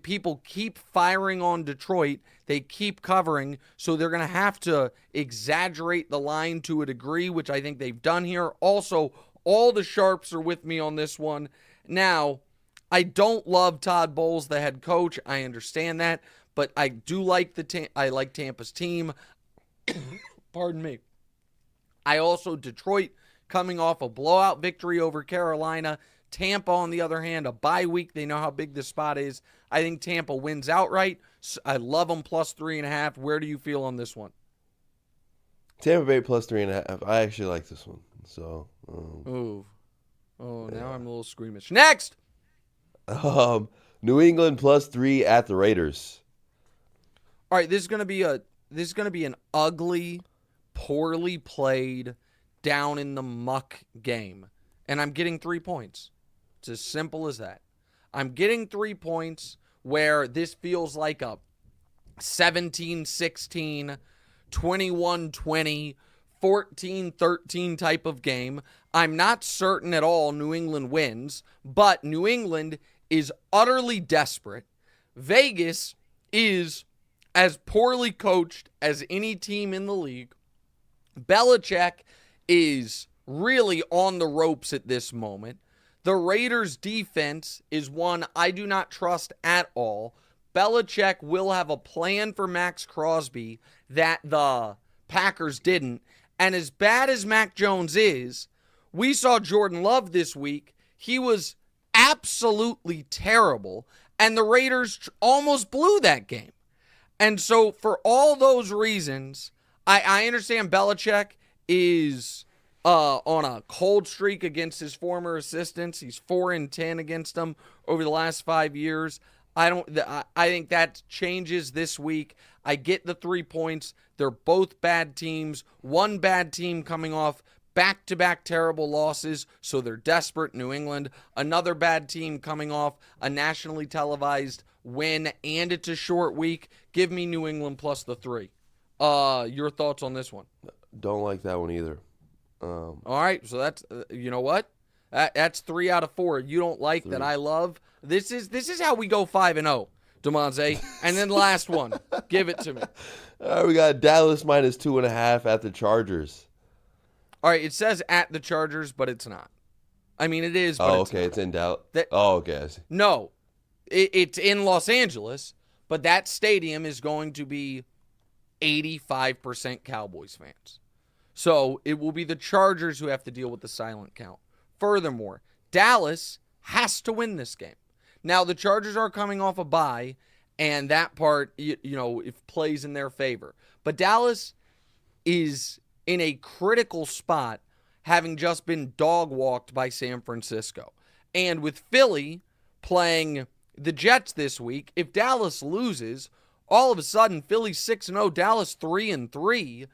people keep firing on Detroit. They keep covering, so they're going to have to exaggerate the line to a degree, which I think they've done here. Also, all the sharps are with me on this one. Now, I don't love Todd Bowles, the head coach. I understand that, but I do like I like Tampa's team. Pardon me. I also Detroit coming off a blowout victory over Carolina. Tampa, on the other hand, a bye week. They know how big this spot is. I think Tampa wins outright. I love them +3.5. Where do you feel on this one? Tampa Bay +3.5. I actually like this one. So. Now I'm a little squeamish. Next. New England +3 at the Raiders. All right, this is going to be an ugly, poorly played, down in the muck game, and I'm getting 3 points. It's as simple as that. I'm getting 3 points where this feels like a 17-16, 21-20, 14-13 type of game. I'm not certain at all New England wins, but New England is utterly desperate. Vegas is as poorly coached as any team in the league. Belichick is really on the ropes at this moment. The Raiders' defense is one I do not trust at all. Belichick will have a plan for Max Crosby that the Packers didn't. And as bad as Mac Jones is, we saw Jordan Love this week. He was absolutely terrible, and the Raiders almost blew that game. And so for all those reasons, I understand Belichick is on a cold streak against his former assistants. He's 4-10 against them over the last 5 years. I think that changes this week. I get the 3 points. They're both bad teams. One bad team coming off back-to-back terrible losses, so they're desperate, New England. Another bad team coming off a nationally televised win, and it's a short week. Give me New England plus the 3. Your thoughts on this one? Don't like that one either. All right, so that's you know what? That's 3 out of 4. You don't like 3. That I love. This is how we go 5-0, Damonza. And then last one, give it to me. We got Dallas -2.5 at the Chargers. All right, it says at the Chargers, but it's not. I mean, it is, but it's not. It's in doubt. Okay. I see. No, it's in Los Angeles, But that stadium is going to be 85% Cowboys fans. So it will be the Chargers who have to deal with the silent count. Furthermore, Dallas has to win this game. Now, the Chargers are coming off a bye, and that part, it plays in their favor. But Dallas is in a critical spot, having just been dog-walked by San Francisco. And with Philly playing the Jets this week, if Dallas loses, all of a sudden, Philly's 6-0, Dallas 3-3.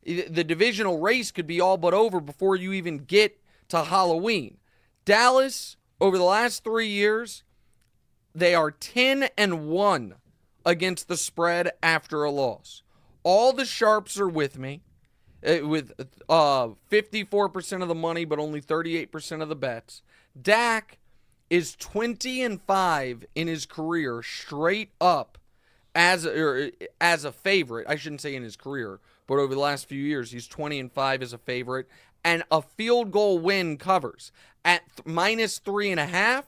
The divisional race could be all but over before you even get to Halloween. Dallas, over the last 3 years, they are 10-1 against the spread after a loss. All the sharps are with me, with 54% of the money, but only 38% of the bets. Dak is 20-5 in his career, straight up as a favorite. I shouldn't say in his career, but over the last few years, he's 20-5 as a favorite, and a field goal win covers. At minus 3.5,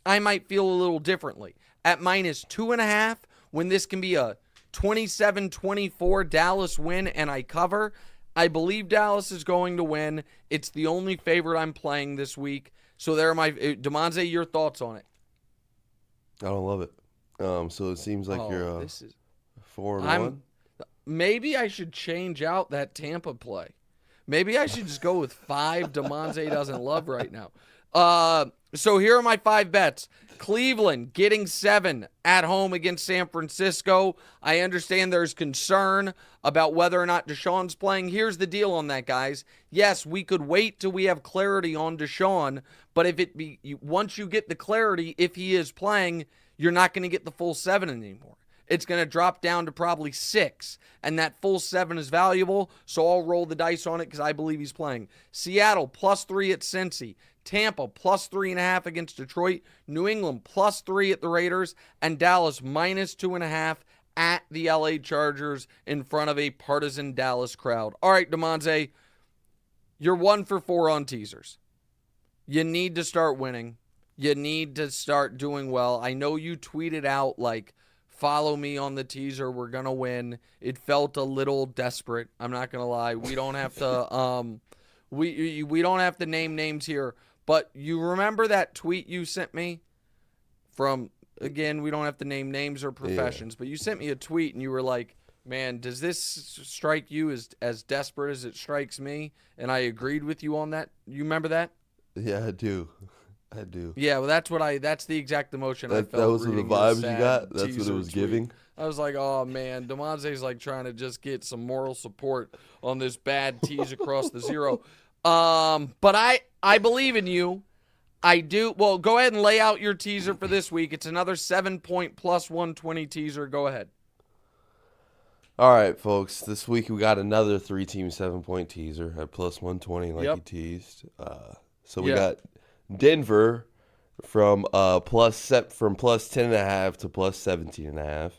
I might feel a little differently. At minus 2.5, when this can be a 27-24 Dallas win and I cover, I believe Dallas is going to win. It's the only favorite I'm playing this week. So there are my Damonza, your thoughts on it? I don't love it. So it seems like you're this is 4-1. Maybe I should change out that Tampa play. Maybe I should just go with 5 Damonza doesn't love right now. So here are my 5 bets. Cleveland getting 7 at home against San Francisco. I understand there's concern about whether or not Deshaun's playing. Here's the deal on that, guys. Yes, we could wait till we have clarity on Deshaun, but once you get the clarity, if he is playing, you're not going to get the full 7 anymore. It's going to drop down to probably 6, and that full 7 is valuable, so I'll roll the dice on it because I believe he's playing. Seattle, +3 at Cincy. Tampa, +3.5 against Detroit. New England, +3 at the Raiders. And Dallas, -2.5 at the LA Chargers in front of a partisan Dallas crowd. All right, Damonza, you're 1 for 4 on teasers. You need to start winning. You need to start doing well. I know you tweeted out, follow me on the teaser. We're going to win. It felt a little desperate. I'm not going to lie. We don't have to we don't have to name names here, but you remember that tweet you sent me from, again, we don't have to name names or professions, but you sent me a tweet and you were like, man, does this strike you as desperate as it strikes me? And I agreed with you on that. You remember that? Yeah, I do. Yeah, well, that's the exact emotion I felt. That was the vibes you got? That's what it was tweet. giving? I was like, oh, man, Damonza's trying to just get some moral support on this bad tease across the zero. But I believe in you. I do. Well, go ahead and lay out your teaser for this week. It's another 7-point +120 teaser. Go ahead. All right, folks. This week we got another 3-team 7-point teaser at +120 like you teased. So we got Denver from +10.5 to +17.5,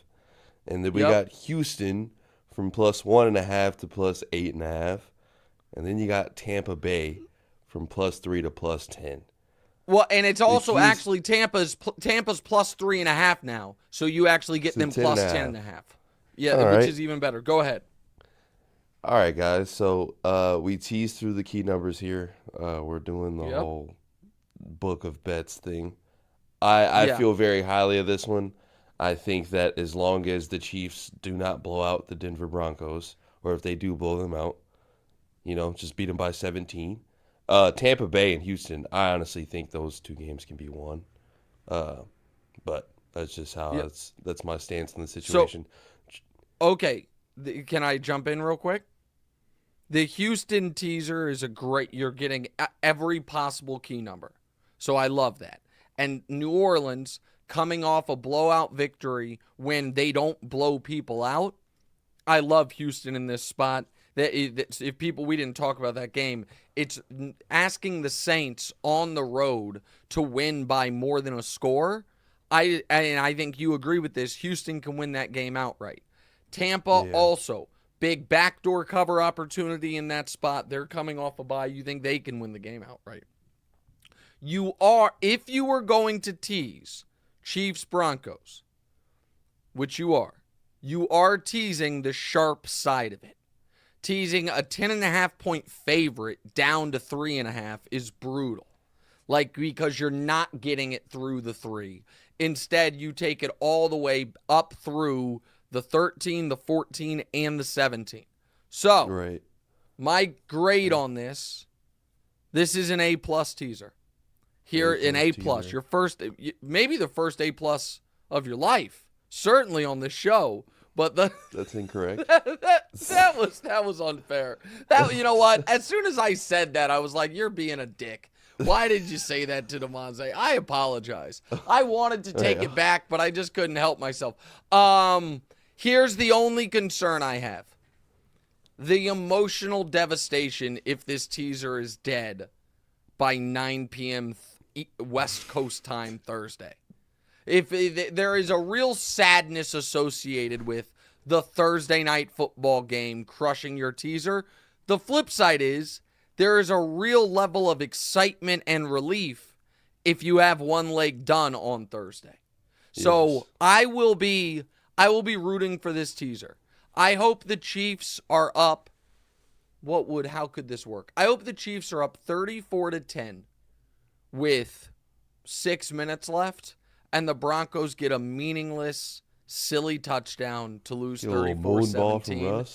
and then we got Houston from +1.5 to +8.5, and then you got Tampa Bay from +3 to +10. Well, and it's also actually Tampa's +3.5 now, so you actually get them +10.5. Yeah, which is even better. Go ahead. All right, guys. So we teased through the key numbers here. We're doing the whole book of bets thing. I feel very highly of this one. I think that as long as the Chiefs do not blow out the Denver Broncos, or if they do blow them out, just beat them by 17. Tampa Bay and Houston, I honestly think those 2 games can be won. But that's just how that's my stance in the situation. So, okay, can I jump in real quick? The Houston teaser is you're getting every possible key number. So I love that. And New Orleans coming off a blowout victory when they don't blow people out. I love Houston in this spot. If we didn't talk about that game, it's asking the Saints on the road to win by more than a score. And I think you agree with this. Houston can win that game outright. Tampa also, big backdoor cover opportunity in that spot. They're coming off a bye. You think they can win the game outright? If you were going to tease Chiefs Broncos, which you are teasing the sharp side of it. Teasing a 10.5-point favorite down to 3.5 is brutal. Because you're not getting it through the 3. Instead, you take it all the way up through the 13, the 14, and the 17. So, Right. my grade on this is an A+ teaser. Here, an A+. Your first, maybe the first A+ of your life. Certainly on the show. But that's incorrect. that was unfair. You know what? As soon as I said that, I was like, "You're being a dick. Why did you say that to Damonza?" I apologize. I wanted to take it back, but I just couldn't help myself. Here's the only concern I have: the emotional devastation if this teaser is dead by 9 p.m. West Coast time Thursday. If there is a real sadness associated with the Thursday night football game crushing your teaser, the flip side is there is a real level of excitement and relief if you have one leg done on Thursday. So yes. I will be rooting for this teaser. I hope the Chiefs are up. How could this work? I hope the Chiefs are up 34-10 with 6 minutes left. And the Broncos get a meaningless, silly touchdown to lose 34-17.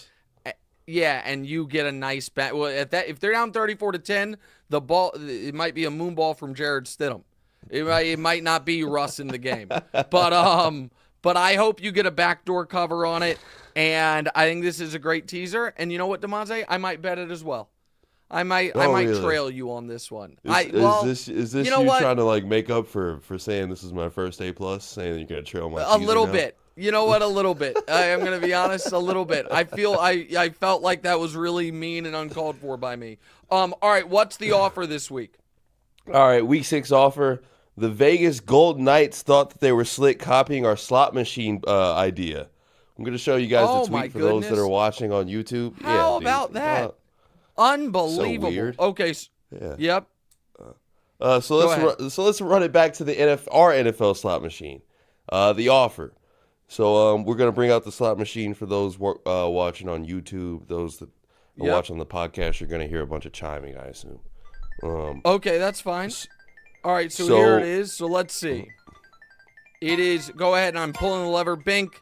Yeah, and you get a nice bat. Well, if they're down 34-10, it might be a moon ball from Jared Stidham. It might not be Russ in the game. But I hope you get a backdoor cover on it. And I think this is a great teaser. And you know what, Damonza? I might bet it as well. I might really trail you on this one. Is this you trying to make up for saying this is my first A+, saying that you're gonna trail my a little now? Bit. You know what? A little bit. I'm gonna be honest. A little bit. I felt like that was really mean and uncalled for by me. All right. What's the offer this week? All right. Week 6 offer. The Vegas Golden Knights thought that they were slick copying our slot machine idea. I'm gonna show you guys the tweet for those that are watching on YouTube. How about that? Unbelievable. So weird. Okay. Yeah. Yep. So let's run it back to our NFL slot machine. The offer. So we're gonna bring out the slot machine for those watching on YouTube. Those that are watching the podcast, you're gonna hear a bunch of chiming, I assume. Okay, that's fine. All right. So here it is. So let's see. It is. Go ahead, and I'm pulling the lever. Bink.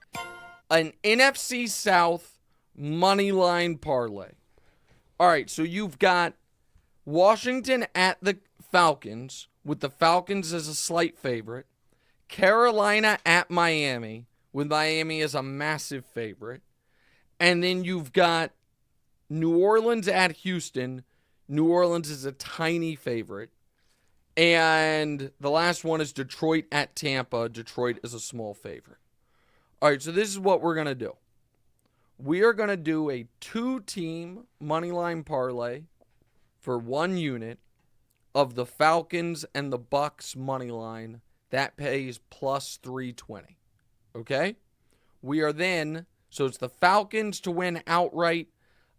An NFC South money line parlay. All right, so you've got Washington at the Falcons, with the Falcons as a slight favorite. Carolina at Miami, with Miami as a massive favorite. And then you've got New Orleans at Houston. New Orleans is a tiny favorite. And the last one is Detroit at Tampa. Detroit is a small favorite. All right, so this is what we're going to do. We are going to do a 2-team moneyline parlay for 1 unit of the Falcons and the Bucks moneyline. That pays plus 320. Okay? We are then, so it's the Falcons to win outright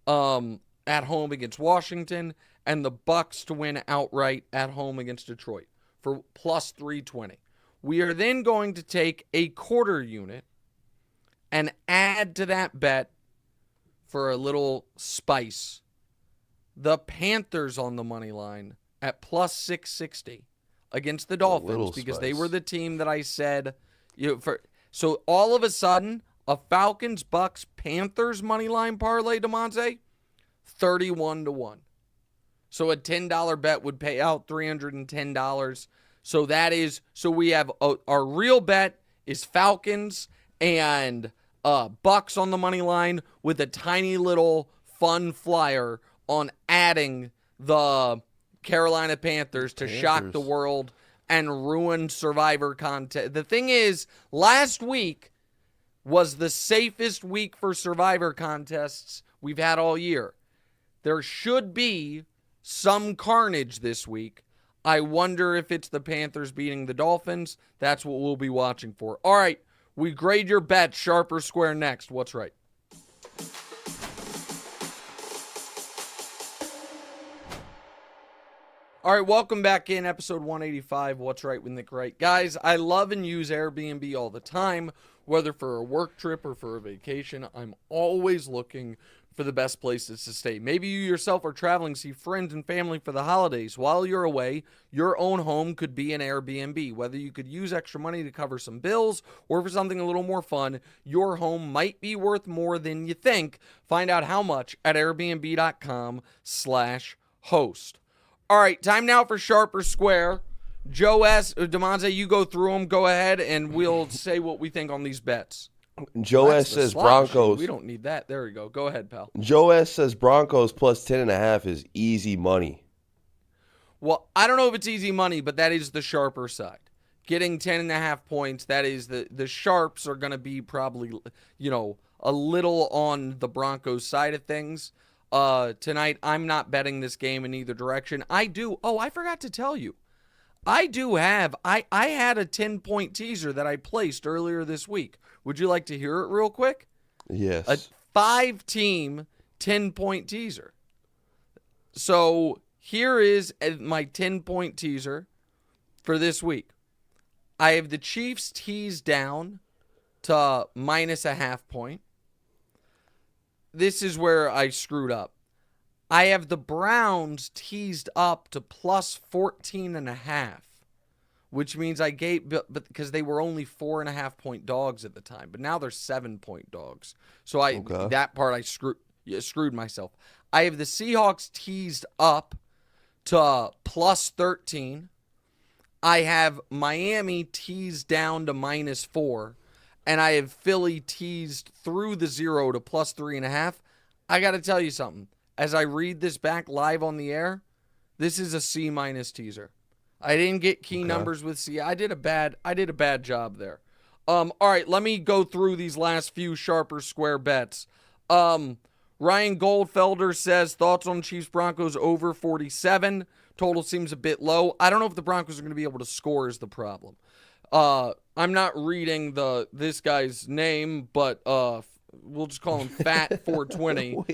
at home against Washington and the Bucks to win outright at home against Detroit for plus 320. We are then going to take a quarter unit and add to that bet for a little spice the Panthers on the money line at plus 660 against the Dolphins because they were the team that I said so all of a sudden a Falcons, Bucks, Panthers money line parlay, Damonza, 31-1. So a $10 bet would pay out $310. So we have our real bet is Falcons and Bucks on the money line with a tiny little fun flyer on adding the Carolina Panthers to shock the world and ruin Survivor contest. The thing is, last week was the safest week for Survivor contests we've had all year. There should be some carnage this week. I wonder if it's the Panthers beating the Dolphins. That's what we'll be watching for. All right. We grade your bet, sharp or square next. What's right? All right, welcome back in episode 185, What's Right with Nick Wright. Guys, I love and use Airbnb all the time, whether for a work trip or for a vacation. I'm always looking for the best places to stay. Maybe you yourself are traveling, see friends and family for the holidays. While you're away, your own home could be an Airbnb. Whether you could use extra money to cover some bills or for something a little more fun, your home might be worth more than you think. Find out how much at airbnb.com/host. All right, time now for Sharp or Square. Joe S., Damonza, you go through them. Go ahead, and we'll say what we think on these bets. Joe S. says Broncos. We don't need that. There we go. Go ahead, pal. Joe S. says Broncos plus 10.5 is easy money. Well, I don't know if it's easy money, but that is the sharper side. Getting 10.5 points, that is the sharps are going to be probably, a little on the Broncos side of things. Tonight, I'm not betting this game in either direction. I forgot to tell you. I had a 10-point teaser that I placed earlier this week. Would you like to hear it real quick? Yes. A 5-team 10-point teaser. So here is my 10-point teaser for this week. I have the Chiefs teased down to -0.5 point. This is where I screwed up. I have the Browns teased up to plus 14.5, which means I gave, but because they were only 4.5 point dogs at the time, but now they're 7-point dogs. So that part I screwed myself. I have the Seahawks teased up to plus 13. I have Miami teased down to -4. And I have Philly teased through the 0 to plus 3.5. I got to tell you something. As I read this back live on the air, this is a C- teaser. I didn't get key numbers with C. I did a bad job there. All right, let me go through these last few sharper square bets. Ryan Goldfelder says thoughts on Chiefs Broncos over 47. Total seems a bit low. I don't know if the Broncos are going to be able to score is the problem. I'm not reading this guy's name, but we'll just call him Fat 420.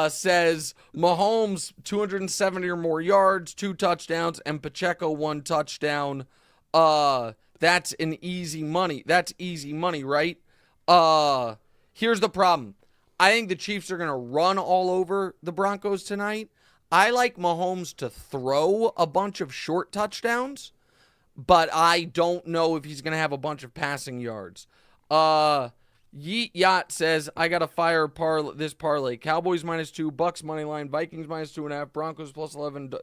Says Mahomes 270 or more yards, 2 touchdowns, and Pacheco 1 touchdown. That's an easy money. That's easy money, right? Here's the problem. I think the Chiefs are going to run all over the Broncos tonight. I like Mahomes to throw a bunch of short touchdowns, but I don't know if he's going to have a bunch of passing yards. Yeet Yacht says, I got to fire this parlay. Cowboys -2, Bucks money line, Vikings -2.5, Broncos plus 11.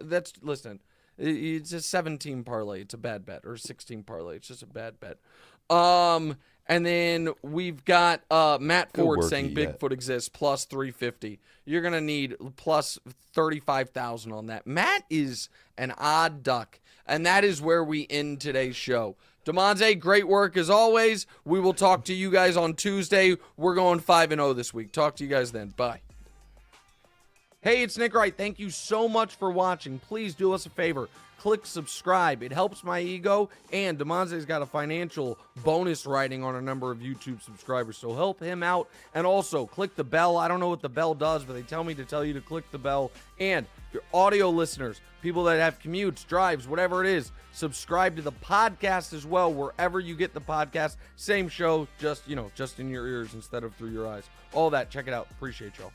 Listen, it's a 17 parlay. It's a bad bet. Or a 16 parlay. It's just a bad bet. And then we've got Matt Ford saying Bigfoot exists plus 350. You're going to need plus 35,000 on that. Matt is an odd duck. And that is where we end today's show. Damonza, great work as always. We will talk to you guys on Tuesday. We're going 5-0 this week. Talk to you guys then. Bye. Hey, it's Nick Wright. Thank you so much for watching. Please do us a favor. Click subscribe. It helps my ego. And Damonza's got a financial bonus writing on a number of YouTube subscribers. So help him out. And also, click the bell. I don't know what the bell does, but they tell me to tell you to click the bell. And your audio listeners, people that have commutes, drives, whatever it is, subscribe to the podcast as well, wherever you get the podcast. Same show, just in your ears instead of through your eyes. All that. Check it out. Appreciate y'all.